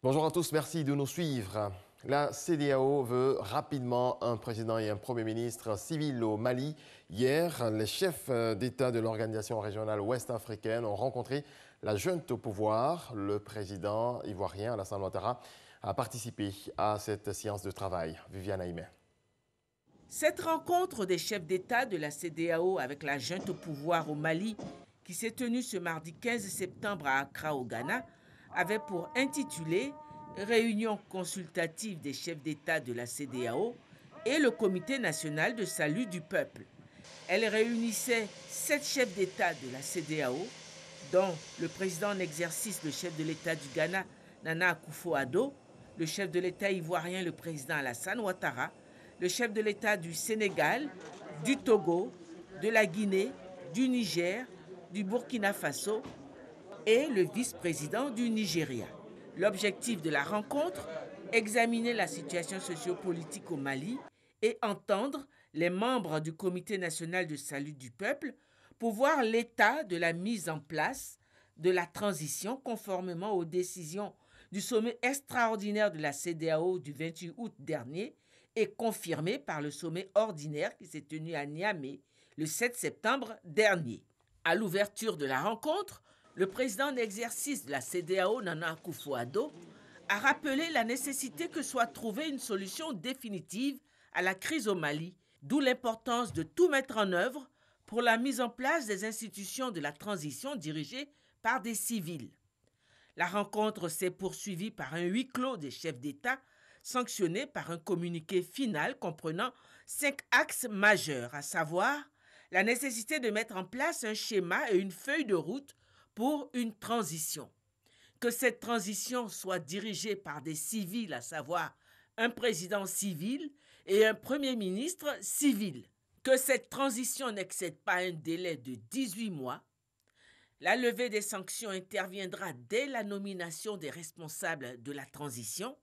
Bonjour à tous, merci de nous suivre. La CEDEAO veut rapidement un président et un premier ministre civil au Mali. Hier, les chefs d'État de l'organisation régionale ouest-africaine ont rencontré la junte au pouvoir. Le président ivoirien Alassane Ouattara a participé à cette séance de travail. Viviane Aïmé. Cette rencontre des chefs d'État de la CEDEAO avec la junte au pouvoir au Mali, qui s'est tenue ce mardi 15 septembre à Accra, au Ghana, avait pour intitulé « Réunion consultative des chefs d'État de la CEDEAO et le Comité national de salut du peuple ». Elle réunissait 7 chefs d'État de la CEDEAO, dont le président en exercice, le chef de l'État du Ghana, Nana Akufo-Addo, le chef de l'État ivoirien, le président Alassane Ouattara, le chef de l'État du Sénégal, du Togo, de la Guinée, du Niger, du Burkina Faso et le vice-président du Nigeria. L'objectif de la rencontre, examiner la situation sociopolitique au Mali et entendre les membres du Comité national de salut du peuple pour voir l'état de la mise en place de la transition conformément aux décisions du sommet extraordinaire de la CEDEAO du 28 août dernier et confirmé par le sommet ordinaire qui s'est tenu à Niamey le 7 septembre dernier. À l'ouverture de la rencontre, le président en exercice de la CEDEAO, Nana Akufo-Addo, a rappelé la nécessité que soit trouvée une solution définitive à la crise au Mali, d'où l'importance de tout mettre en œuvre pour la mise en place des institutions de la transition dirigées par des civils. La rencontre s'est poursuivie par un huis clos des chefs d'État, sanctionné par un communiqué final comprenant 5 axes majeurs, à savoir la nécessité de mettre en place un schéma et une feuille de route pour une transition. Que cette transition soit dirigée par des civils, à savoir un président civil et un premier ministre civil. Que cette transition n'excède pas un délai de 18 mois. La levée des sanctions interviendra dès la nomination des responsables de la transition.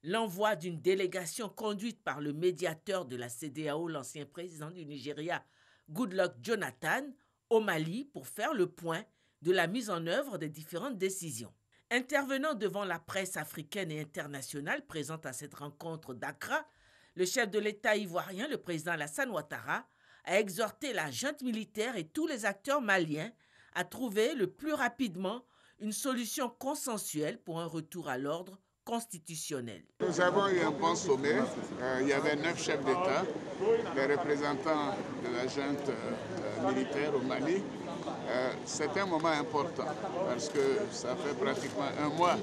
L'envoi d'une délégation conduite par le médiateur de la CEDEAO, l'ancien président du Nigeria, Goodluck Jonathan, au Mali pour faire le point de la mise en œuvre des différentes décisions. Intervenant devant la presse africaine et internationale présente à cette rencontre d'Accra, le chef de l'État ivoirien, le président Alassane Ouattara, a exhorté la junte militaire et tous les acteurs maliens à trouver le plus rapidement une solution consensuelle pour un retour à l'ordre constitutionnel. Nous avons eu un bon sommet. Il y avait 9 chefs d'État, les représentants de la junte militaire au Mali. C'est un moment important parce que ça fait pratiquement un mois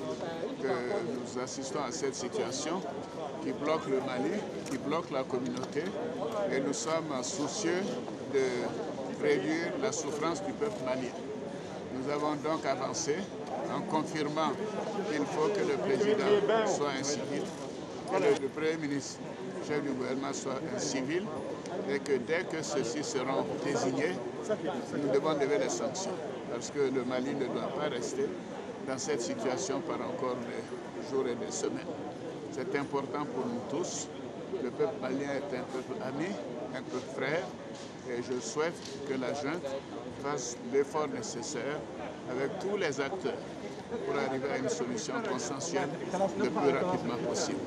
que nous assistons à cette situation qui bloque le Mali, qui bloque la communauté et nous sommes soucieux de réduire la souffrance du peuple malien. Nous avons donc avancé en confirmant qu'il faut que le président soit un civil, que le premier ministre, chef du gouvernement, soit un civil et que dès que ceux-ci seront désignés, nous devons lever les sanctions parce que le Mali ne doit pas rester dans cette situation par encore des jours et des semaines. C'est important pour nous tous. Le peuple malien est un peuple ami, un peuple frère et je souhaite que la junte fasse l'effort nécessaire avec tous les acteurs pour arriver à une solution consensuelle le plus rapidement possible.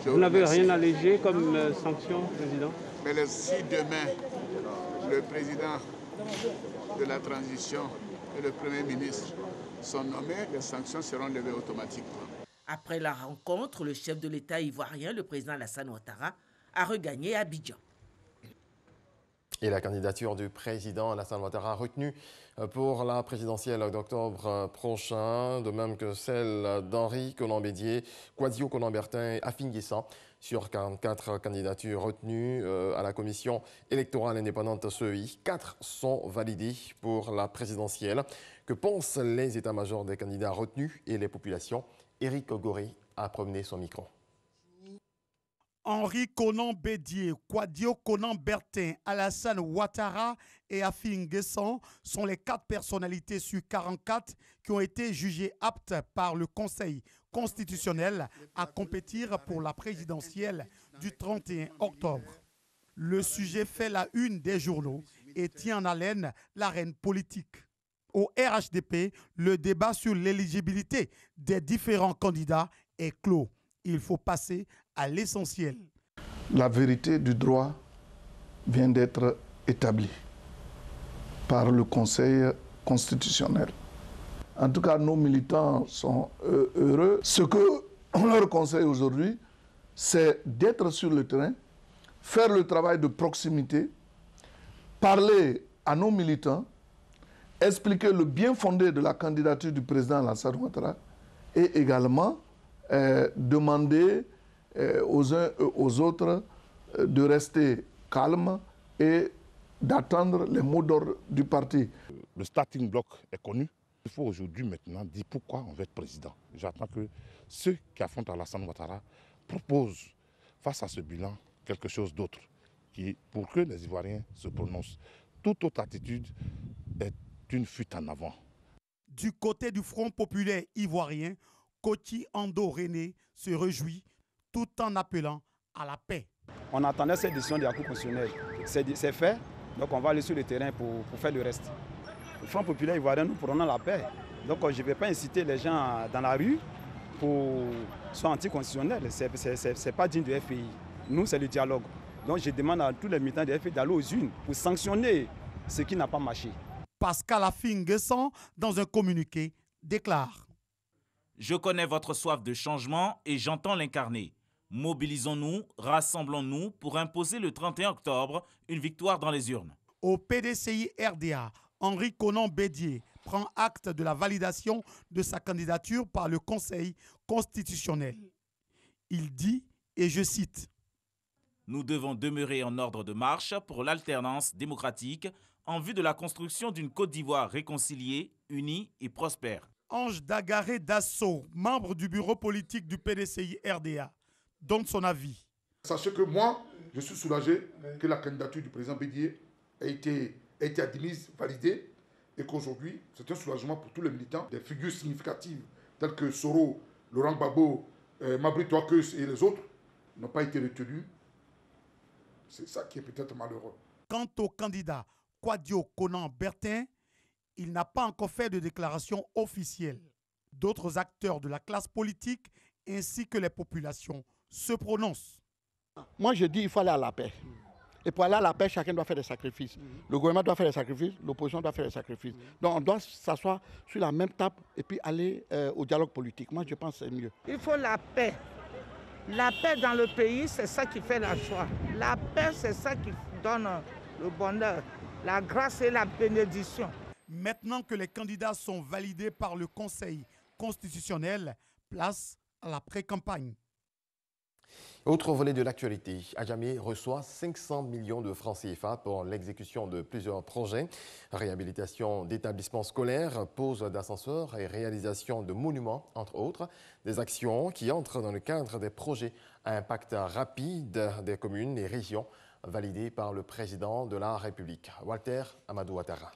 Vous n'avez rien allégé comme sanction, Président? Mais si demain, le président de la transition et le Premier ministre sont nommés, les sanctions seront levées automatiquement. Après la rencontre, le chef de l'État ivoirien, le président Alassane Ouattara, a regagné Abidjan. Et la candidature du président Alassane Ouattara retenue pour la présidentielle d'octobre prochain, de même que celle d'Henri Konan-Bédié, Kouadio Konan-Bertin et Afin Guessan. Sur 44 candidatures retenues à la commission électorale indépendante CEI, 4 sont validées pour la présidentielle. Que pensent les états-majors des candidats retenus et les populations? Éric Ogoré a promené son micro. Henri Konan-Bédié, Kouadio Konan-Bertin, Alassane Ouattara et Afin Guessan sont les 4 personnalités sur 44 qui ont été jugées aptes par le Conseil constitutionnel à compétir pour la présidentielle du 31 octobre. Le sujet fait la une des journaux et tient en haleine l'arène politique. Au RHDP, le débat sur l'éligibilité des différents candidats est clos. Il faut passer à l'essentiel. La vérité du droit vient d'être établie par le Conseil constitutionnel. En tout cas, nos militants sont heureux. Ce qu'on leur conseille aujourd'hui, c'est d'être sur le terrain, faire le travail de proximité, parler à nos militants, expliquer le bien fondé de la candidature du président Alassane Ouattara et également demander aux uns et aux autres de rester calmes et d'attendre les mots d'ordre du parti. Le starting block est connu. Il faut aujourd'hui maintenant dire pourquoi on veut être président. J'attends que ceux qui affrontent Alassane Ouattara proposent face à ce bilan quelque chose d'autre pour que les Ivoiriens se prononcent. Toute autre attitude est une fuite en avant. Du côté du Front populaire ivoirien, Koti Ando René se réjouit tout en appelant à la paix. On attendait cette décision de la Cour constitutionnelle. C'est fait, donc on va aller sur le terrain pour faire le reste. Le Front populaire ivoirien, nous prenons la paix. Donc je ne vais pas inciter les gens dans la rue pour soit anticonstitutionnel. Ce n'est pas digne de FPI. Nous, c'est le dialogue. Donc je demande à tous les militants de FPI d'aller aux urnes pour sanctionner ce qui n'a pas marché. Pascal Affi-N'Guessan, dans un communiqué, déclare: Je connais votre soif de changement et j'entends l'incarner. Mobilisons-nous, rassemblons-nous pour imposer le 31 octobre une victoire dans les urnes. Au PDCI RDA, Henri Konan Bédié prend acte de la validation de sa candidature par le Conseil constitutionnel. Il dit, et je cite: Nous devons demeurer en ordre de marche pour l'alternance démocratique en vue de la construction d'une Côte d'Ivoire réconciliée, unie et prospère. Ange Dagaré Dasso, membre du bureau politique du PDCI RDA, donne son avis. Sachez que moi, je suis soulagé que la candidature du président Bédié ait été admise, validée, et qu'aujourd'hui, c'est un soulagement pour tous les militants. Des figures significatives telles que Soro, Laurent Gbagbo, Mabry Touakeus et les autres n'ont pas été retenus. C'est ça qui est peut-être malheureux. Quant au candidat Kwadio Konan Bertin, il n'a pas encore fait de déclaration officielle. D'autres acteurs de la classe politique ainsi que les populations se prononcent. Moi, je dis qu'il faut aller à la paix. Et pour aller à la paix, chacun doit faire des sacrifices. Le gouvernement doit faire des sacrifices, l'opposition doit faire des sacrifices. Donc on doit s'asseoir sur la même table et puis aller au dialogue politique. Moi, je pense que c'est mieux. Il faut la paix. La paix dans le pays, c'est ça qui fait la joie. La paix, c'est ça qui donne le bonheur, la grâce et la bénédiction. Maintenant que les candidats sont validés par le Conseil constitutionnel, place à la pré-campagne. Autre volet de l'actualité, Adjamé reçoit 500 millions de francs CFA pour l'exécution de plusieurs projets. Réhabilitation d'établissements scolaires, pose d'ascenseurs et réalisation de monuments, entre autres. Des actions qui entrent dans le cadre des projets à impact rapide des communes et régions validés par le président de la République, Walter Amadou Ouattara.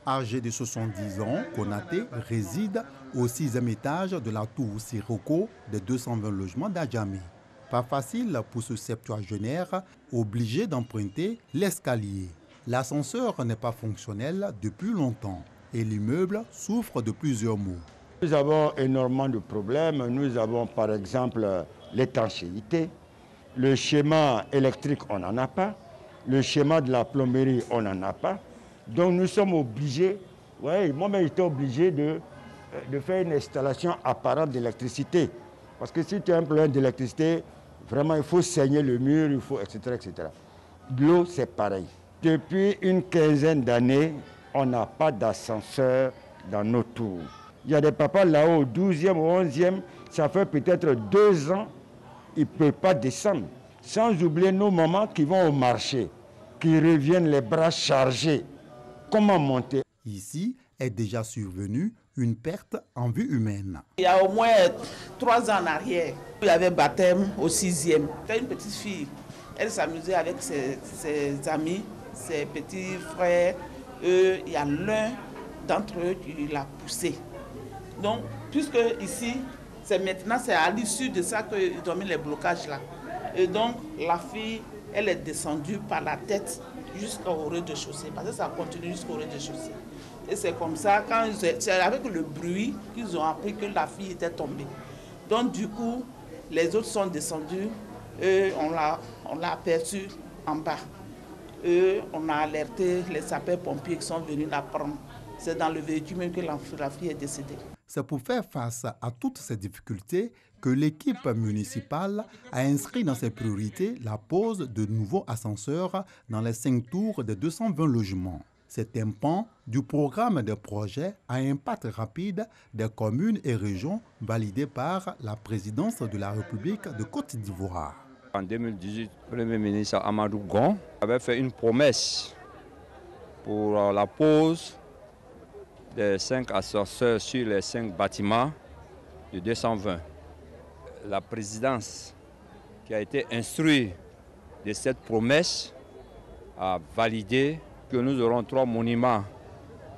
Âgé de 70 ans, Konaté réside au 6e étage de la tour Siroko des 220 logements d'Adjamé. Pas facile pour ce septuagénaire, obligé d'emprunter l'escalier. L'ascenseur n'est pas fonctionnel depuis longtemps et l'immeuble souffre de plusieurs maux. Nous avons énormément de problèmes. Nous avons par exemple l'étanchéité. Le schéma électrique, on n'en a pas. Le schéma de la plomberie, on n'en a pas. Donc nous sommes obligés, moi-même j'étais obligé de faire une installation apparente d'électricité. Parce que si tu as un problème d'électricité, vraiment il faut saigner le mur, il faut, etc., etc. L'eau, c'est pareil. Depuis une quinzaine d'années, on n'a pas d'ascenseur dans nos tours. Il y a des papas là-haut, au 12e, au 11e, ça fait peut-être 2 ans, ils ne peuvent pas descendre. Sans oublier nos mamans qui vont au marché, qui reviennent les bras chargés. Comment monter? Ici est déjà survenue une perte en vie humaine. Il y a au moins 3 ans en arrière, il y avait baptême au 6e. C'était une petite fille. Elle s'amusait avec ses amis, ses petits frères. Il y a l'un d'entre eux qui l'a poussé. Donc, puisque ici, c'est à l'issue de ça qu'ils ont mis les blocages là. Et donc, la fille, elle est descendue par la tête jusqu'au rez-de-chaussée, parce que ça continue jusqu'au rez-de-chaussée. Et c'est comme ça, c'est avec le bruit qu'ils ont appris que la fille était tombée. Donc du coup, les autres sont descendus et on l'a aperçue en bas. Et on a alerté les sapeurs-pompiers qui sont venus la prendre. C'est dans le véhicule même que la fille est décédée. C'est pour faire face à toutes ces difficultés que l'équipe municipale a inscrit dans ses priorités la pose de nouveaux ascenseurs dans les 5 tours de 220 logements. C'est un pan du programme de projet à impact rapide des communes et régions validé par la présidence de la République de Côte d'Ivoire. En 2018, le Premier ministre Amadou Gon avait fait une promesse pour la pose des 5 ascenseurs sur les 5 bâtiments de 220. La présidence qui a été instruite de cette promesse a validé que nous aurons 3 monuments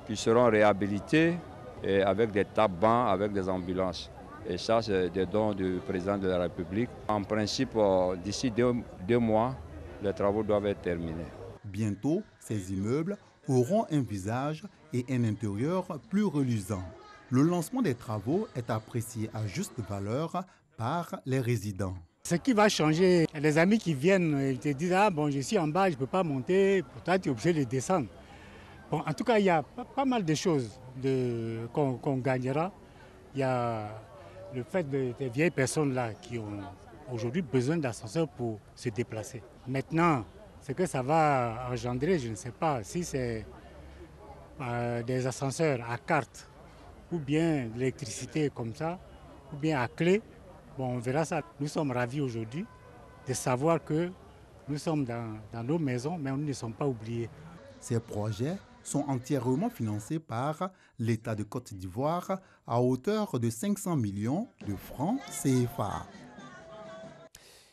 qui seront réhabilités et avec des tables-bancs, avec des ambulances. Et ça, c'est des dons du président de la République. En principe, d'ici 2 mois, les travaux doivent être terminés. Bientôt, ces immeubles auront un visage et un intérieur plus reluisant. Le lancement des travaux est apprécié à juste valeur par les résidents. Ce qui va changer, les amis qui viennent, ils te disent « Ah bon, je suis en bas, je ne peux pas monter, pourtant tu es obligé de descendre ». Bon, en tout cas, il y a pas mal de choses qu'on gagnera. Il y a le fait des vieilles personnes-là qui ont aujourd'hui besoin d'ascenseurs pour se déplacer. Maintenant, ce que ça va engendrer, je ne sais pas, si c'est des ascenseurs à carte ou bien de l'électricité comme ça, ou bien à clé. Bon, on verra ça. Nous sommes ravis aujourd'hui de savoir que nous sommes dans nos maisons, mais nous ne sommes pas oubliés. Ces projets sont entièrement financés par l'État de Côte d'Ivoire à hauteur de 500 millions de francs CFA.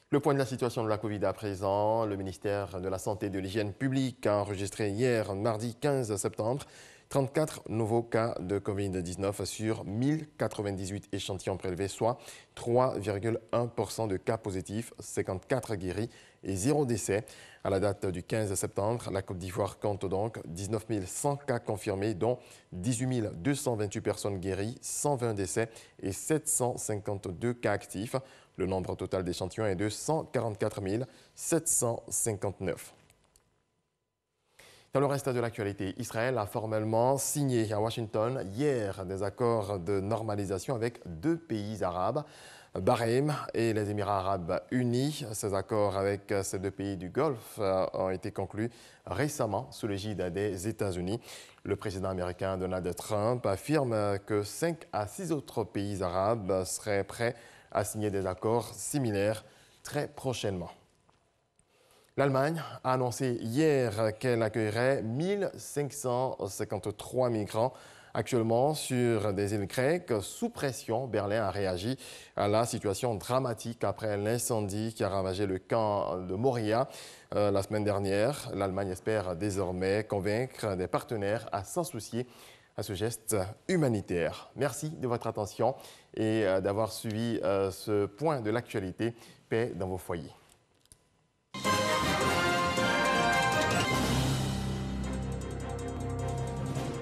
Le point de la situation de la Covid à présent, le ministère de la Santé et de l'Hygiène publique a enregistré hier, mardi 15 septembre, 34 nouveaux cas de Covid-19 sur 1098 échantillons prélevés, soit 3,1% de cas positifs, 54 guéris et 0 décès. À la date du 15 septembre, la Côte d'Ivoire compte donc 19 100 cas confirmés, dont 18 228 personnes guéries, 120 décès et 752 cas actifs. Le nombre total d'échantillons est de 144 759. Dans le reste de l'actualité, Israël a formellement signé à Washington hier des accords de normalisation avec 2 pays arabes, Bahreïn et les Émirats arabes unis. Ces accords avec ces 2 pays du Golfe ont été conclus récemment sous l'égide des États-Unis. Le président américain Donald Trump affirme que 5 à 6 autres pays arabes seraient prêts à signer des accords similaires très prochainement. L'Allemagne a annoncé hier qu'elle accueillerait 1553 migrants actuellement sur des îles grecques sous pression. Berlin a réagi à la situation dramatique après l'incendie qui a ravagé le camp de Moria la semaine dernière. L'Allemagne espère désormais convaincre des partenaires à s'associer à ce geste humanitaire. Merci de votre attention et d'avoir suivi ce point de l'actualité. Paix dans vos foyers.